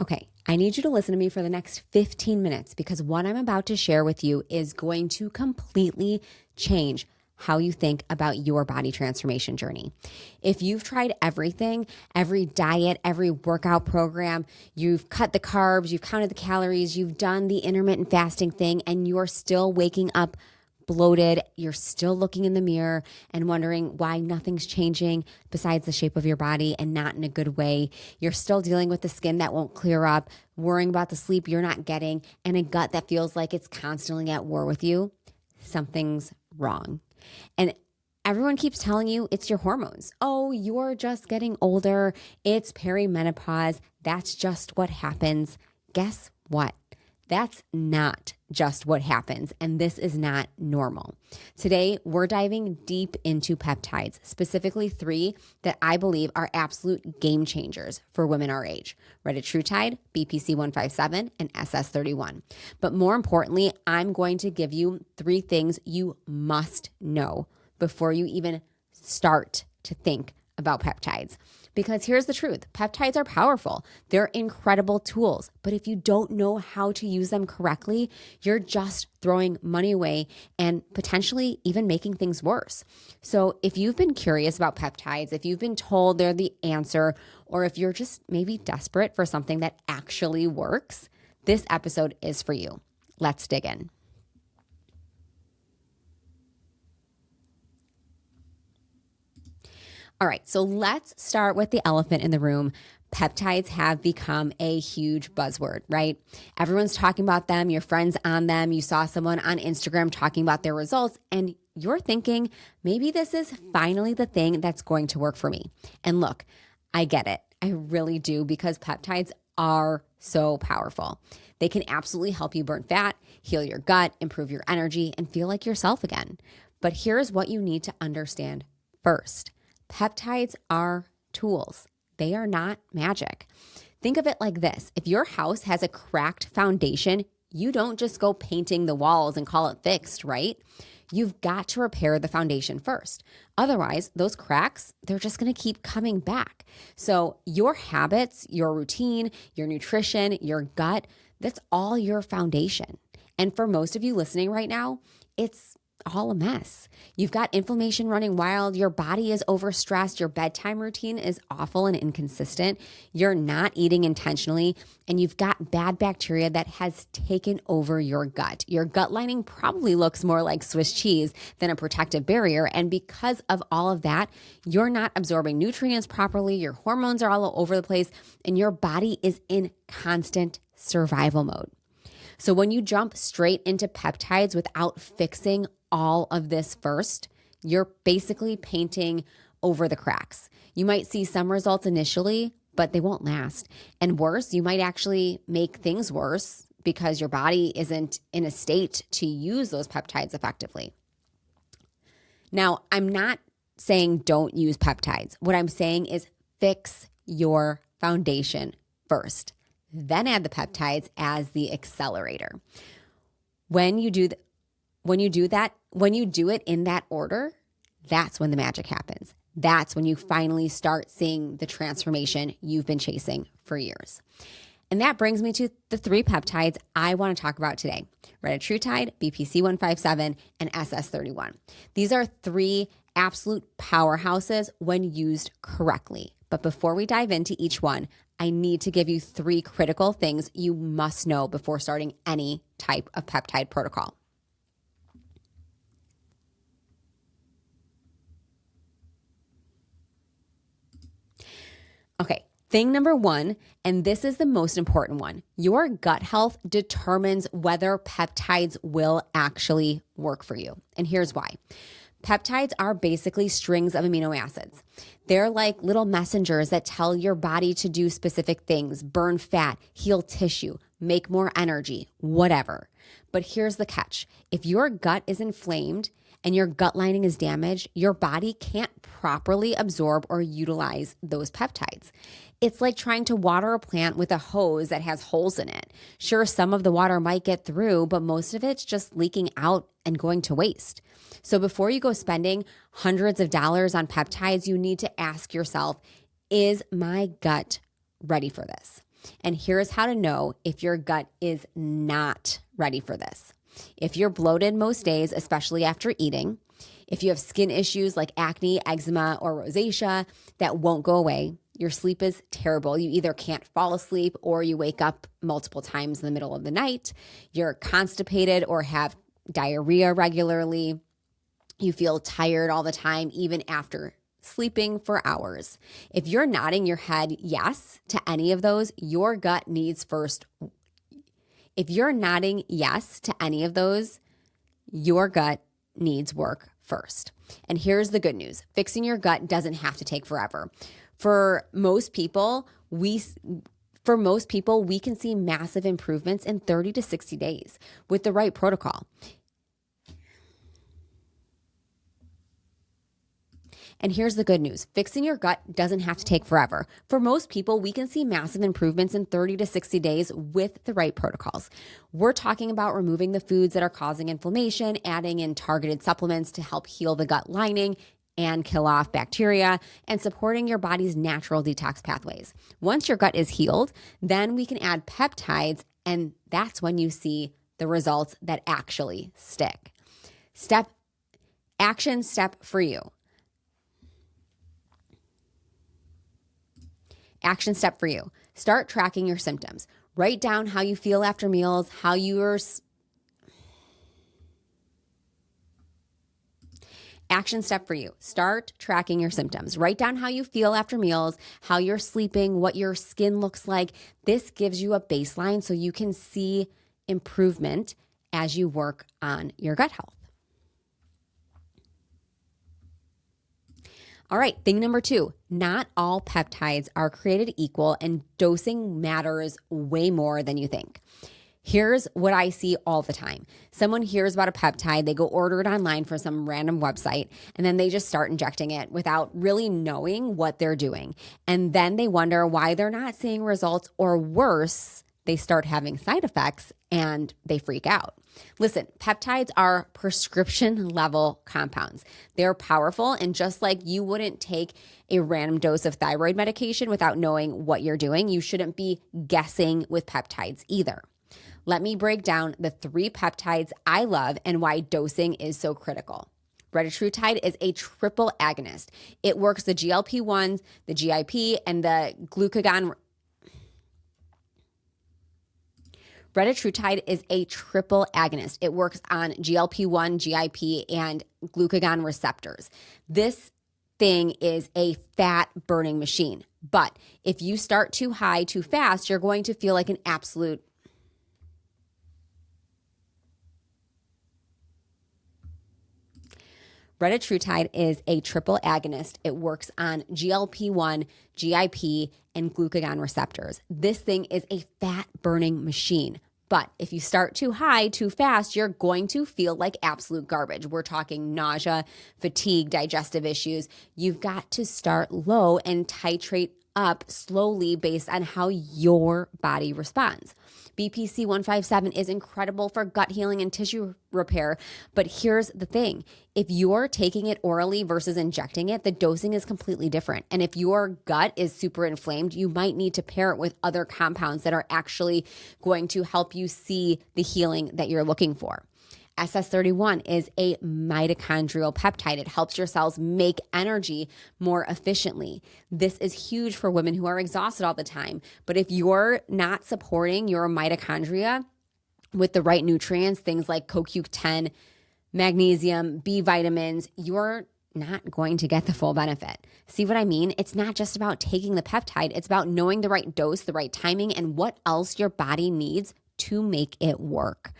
Okay, I need you to listen to me for the next 15 minutes because what I'm about to share with you is going to completely change how you think about your body transformation journey. If you've tried everything, every diet, every workout program, you've cut the carbs, you've counted the calories, you've done the intermittent fasting thing, and you're still waking up bloated, you're still looking in the mirror and wondering why nothing's changing besides the shape of your body and not in a good way. You're still dealing with the skin that won't clear up, worrying about the sleep you're not getting, and a gut that feels like it's constantly at war with you. Something's wrong. And everyone keeps telling you it's your hormones. Oh, you're just getting older. It's perimenopause. That's just what happens. Guess what? That's not just what happens, and this is not normal. Today, we're diving deep into peptides, specifically 3 that I believe are absolute game changers for women our age: Retatrutide, BPC 157, and SS31. But more importantly, I'm going to give you 3 things you must know before you even start to think about peptides. Because here's the truth, peptides are powerful. They're incredible tools. But if you don't know how to use them correctly, you're just throwing money away and potentially even making things worse. So if you've been curious about peptides, if you've been told they're the answer, or if you're just maybe desperate for something that actually works, this episode is for you. Let's dig in. All right, so let's start with the elephant in the room. Peptides have become a huge buzzword, right? Everyone's talking about them, your friends on them, you saw someone on Instagram talking about their results, and you're thinking, maybe this is finally the thing that's going to work for me. And look, I get it. I really do, because peptides are so powerful. They can absolutely help you burn fat, heal your gut, improve your energy, and feel like yourself again. But here's what you need to understand first. Peptides are tools. They are not magic. Think of it like this. If your house has a cracked foundation, you don't just go painting the walls and call it fixed, right? You've got to repair the foundation first. Otherwise, those cracks, they're just going to keep coming back. So your habits, your routine, your nutrition, your gut, that's all your foundation. And for most of you listening right now, it's all a mess. You've got inflammation running wild. Your body is overstressed. Your bedtime routine is awful and inconsistent. You're not eating intentionally, and you've got bad bacteria that has taken over your gut. Your gut lining probably looks more like Swiss cheese than a protective barrier. And because of all of that, you're not absorbing nutrients properly. Your hormones are all over the place, and your body is in constant survival mode. So when you jump straight into peptides without fixing all of this first, you're basically painting over the cracks. You might see some results initially, but they won't last. And worse, you might actually make things worse because your body isn't in a state to use those peptides effectively. Now, I'm not saying don't use peptides. What I'm saying is fix your foundation first. Then add the peptides as the accelerator. When you do it in that order, that's when the magic happens. That's when you finally start seeing the transformation you've been chasing for years. And that brings me to the 3 peptides I want to talk about today: Retatrutide, BPC 157, and SS31. These are 3 absolute powerhouses when used correctly. But before we dive into each one, I need to give you 3 critical things you must know before starting any type of peptide protocol. Okay, thing number 1, and this is the most important one. Your gut health determines whether peptides will actually work for you. And here's why. Peptides are basically strings of amino acids. They're like little messengers that tell your body to do specific things: burn fat, heal tissue, make more energy, whatever. But here's the catch. If your gut is inflamed and your gut lining is damaged, your body can't properly absorb or utilize those peptides. It's like trying to water a plant with a hose that has holes in it. Sure, some of the water might get through, but most of it's just leaking out and going to waste. So before you go spending hundreds of dollars on peptides, you need to ask yourself, is my gut ready for this? And here's how to know if your gut is not ready for this. If you're bloated most days, especially after eating, if you have skin issues like acne, eczema, or rosacea that won't go away, your sleep is terrible. You either can't fall asleep or you wake up multiple times in the middle of the night. You're constipated or have diarrhea regularly. You feel tired all the time, even after sleeping for hours. If you're nodding your head yes to any of those, your gut needs first. If you're nodding yes to any of those, your gut needs work first. And here's the good news. Fixing your gut doesn't have to take forever. For most people, we can see massive improvements in 30 to 60 days with the right protocol. And here's the good news. Fixing your gut doesn't have to take forever. For most people, we can see massive improvements in 30 to 60 days with the right protocols. We're talking about removing the foods that are causing inflammation, adding in targeted supplements to help heal the gut lining and kill off bacteria, and supporting your body's natural detox pathways. Once your gut is healed, then we can add peptides, and that's when you see the results that actually stick. Action step for you. Action step for you. Start tracking your symptoms. Write down how you feel after meals, Action step for you. Start tracking your symptoms. Write down how you feel after meals, how you're sleeping, what your skin looks like. This gives you a baseline so you can see improvement as you work on your gut health. All right, thing number 2, not all peptides are created equal and dosing matters way more than you think. Here's what I see all the time. Someone hears about a peptide, they go order it online from some random website, and then they just start injecting it without really knowing what they're doing. And then they wonder why they're not seeing results, or worse, they start having side effects and they freak out. Listen, peptides are prescription level compounds. They're powerful, and just like you wouldn't take a random dose of thyroid medication without knowing what you're doing, you shouldn't be guessing with peptides either. Let me break down the 3 peptides I love and why dosing is so critical. Retatrutide is a triple agonist. It works the GLP-1s, the GIP, and the glucagon. Retatrutide is a triple agonist. It works on GLP-1, GIP, and glucagon receptors. This thing is a fat burning machine. But if you start too high too fast, you're going to feel like an absolute Retatrutide is a triple agonist. It works on GLP-1, GIP, and glucagon receptors. This thing is a fat-burning machine. But if you start too high, too fast, you're going to feel like absolute garbage. We're talking nausea, fatigue, digestive issues. You've got to start low and titrate up slowly based on how your body responds. BPC 157 is incredible for gut healing and tissue repair, but here's the thing. If you're taking it orally versus injecting it, the dosing is completely different. And if your gut is super inflamed, you might need to pair it with other compounds that are actually going to help you see the healing that you're looking for. SS31 is a mitochondrial peptide. It helps your cells make energy more efficiently. This is huge for women who are exhausted all the time. But if you're not supporting your mitochondria with the right nutrients, things like CoQ10, magnesium, B vitamins, you're not going to get the full benefit. See what I mean? It's not just about taking the peptide. It's about knowing the right dose, the right timing, and what else your body needs to make it work.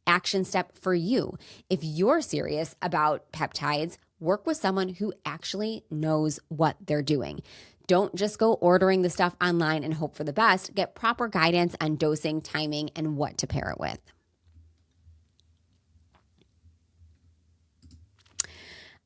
Action step for you. If you're serious about peptides, work with someone who actually knows what they're doing. Don't just go ordering the stuff online and hope for the best. Get proper guidance on dosing, timing, and what to pair it with.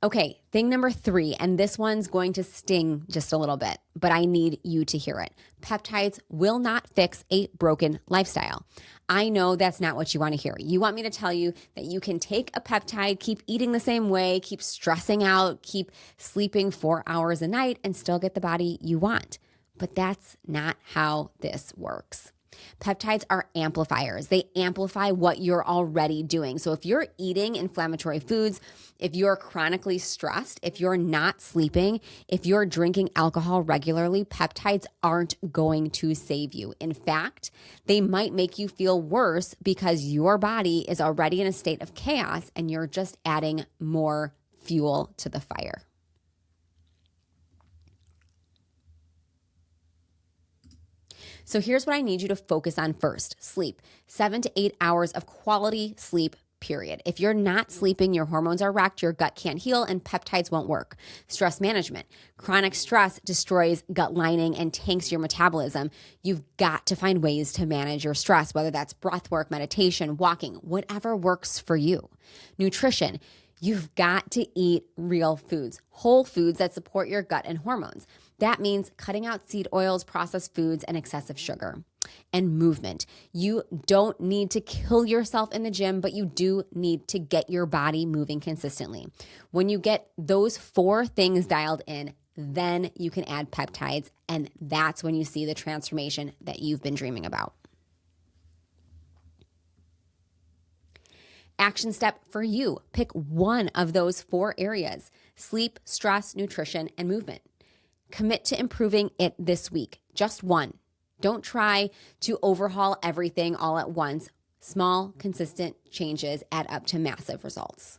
Okay, thing number 3, and this one's going to sting just a little bit, but I need you to hear it. Peptides will not fix a broken lifestyle. I know that's not what you want to hear. You want me to tell you that you can take a peptide, keep eating the same way, keep stressing out, keep sleeping 4 hours a night, and still get the body you want. But that's not how this works. Peptides are amplifiers. They amplify what you're already doing. So if you're eating inflammatory foods, if you're chronically stressed, if you're not sleeping, if you're drinking alcohol regularly, peptides aren't going to save you. In fact, they might make you feel worse because your body is already in a state of chaos and you're just adding more fuel to the fire. So here's what I need you to focus on first: sleep. 7 to 8 hours of quality sleep, period. If you're not sleeping, your hormones are wrecked, your gut can't heal, and peptides won't work. Stress management. Chronic stress destroys gut lining and tanks your metabolism. You've got to find ways to manage your stress, whether that's breath work, meditation, walking, whatever works for you. Nutrition. You've got to eat real foods, whole foods that support your gut and hormones. That means cutting out seed oils, processed foods, and excessive sugar. And movement. You don't need to kill yourself in the gym, but you do need to get your body moving consistently. When you get those 4 things dialed in, then you can add peptides, and that's when you see the transformation that you've been dreaming about. Action step for you: pick one of those 4 areas: sleep, stress, nutrition, and movement. Commit to improving it this week. Just one. Don't try to overhaul everything all at once. Small, consistent changes add up to massive results.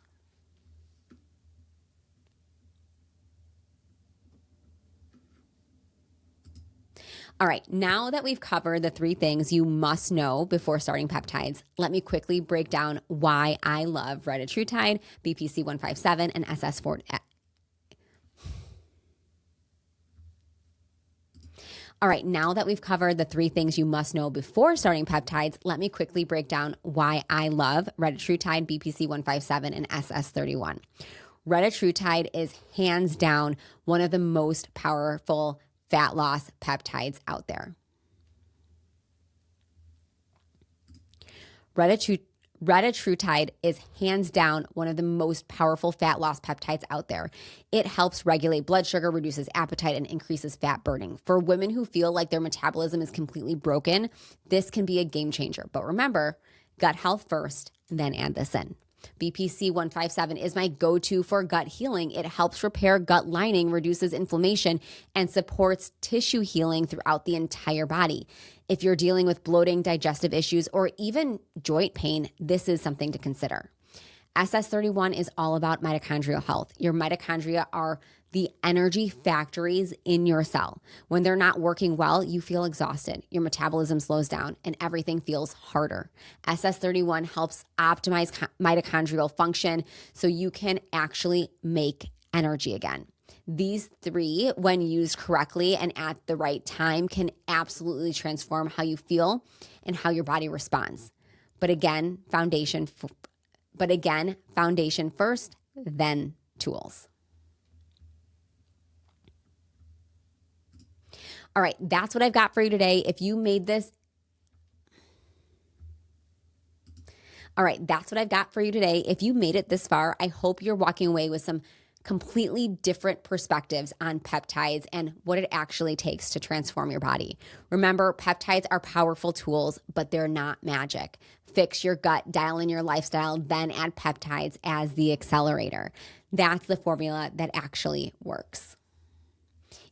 All right, now that we've covered the 3 things you must know before starting peptides, let me quickly break down why I love Retatrutide, BPC 157, and SS4. All right, now that we've covered the 3 things you must know before starting peptides, let me quickly break down why I love Retatrutide, BPC 157, and SS31. Retatrutide is hands down one of the most powerful fat loss peptides out there. Retatrutide is hands down one of the most powerful fat loss peptides out there. It helps regulate blood sugar, reduces appetite, and increases fat burning. For women who feel like their metabolism is completely broken, this can be a game changer. But remember, gut health first, then add this in. BPC 157 is my go-to for gut healing. It helps repair gut lining, reduces inflammation, and supports tissue healing throughout the entire body. If you're dealing with bloating, digestive issues, or even joint pain, this is something to consider. SS31 is all about mitochondrial health. Your mitochondria are the energy factories in your cell. When they're not working well, you feel exhausted, your metabolism slows down, and everything feels harder. SS31 helps optimize mitochondrial function so you can actually make energy again. These 3, when used correctly and at the right time, can absolutely transform how you feel and how your body responds. But again, foundation first, then tools. All right, that's what I've got for you today. If you made this, If you made it this far, I hope you're walking away with some completely different perspectives on peptides and what it actually takes to transform your body. Remember, peptides are powerful tools, but they're not magic. Fix your gut, dial in your lifestyle, then add peptides as the accelerator. That's the formula that actually works.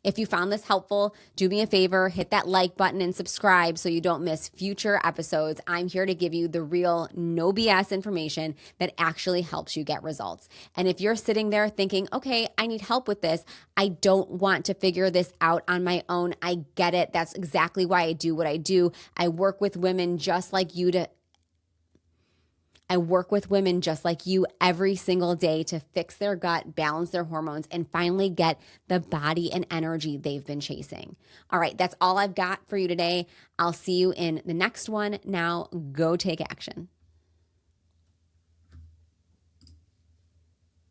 If you found this helpful, do me a favor, hit that like button and subscribe so you don't miss future episodes. I'm here to give you the real, no BS information that actually helps you get results. And if you're sitting there thinking, okay, I need help with this, I don't want to figure this out on my own, I get it. That's exactly why I do what I do. I work with women just like you every single day to fix their gut, balance their hormones, and finally get the body and energy they've been chasing. All right, that's all I've got for you today. I'll see you in the next one. Now, go take action.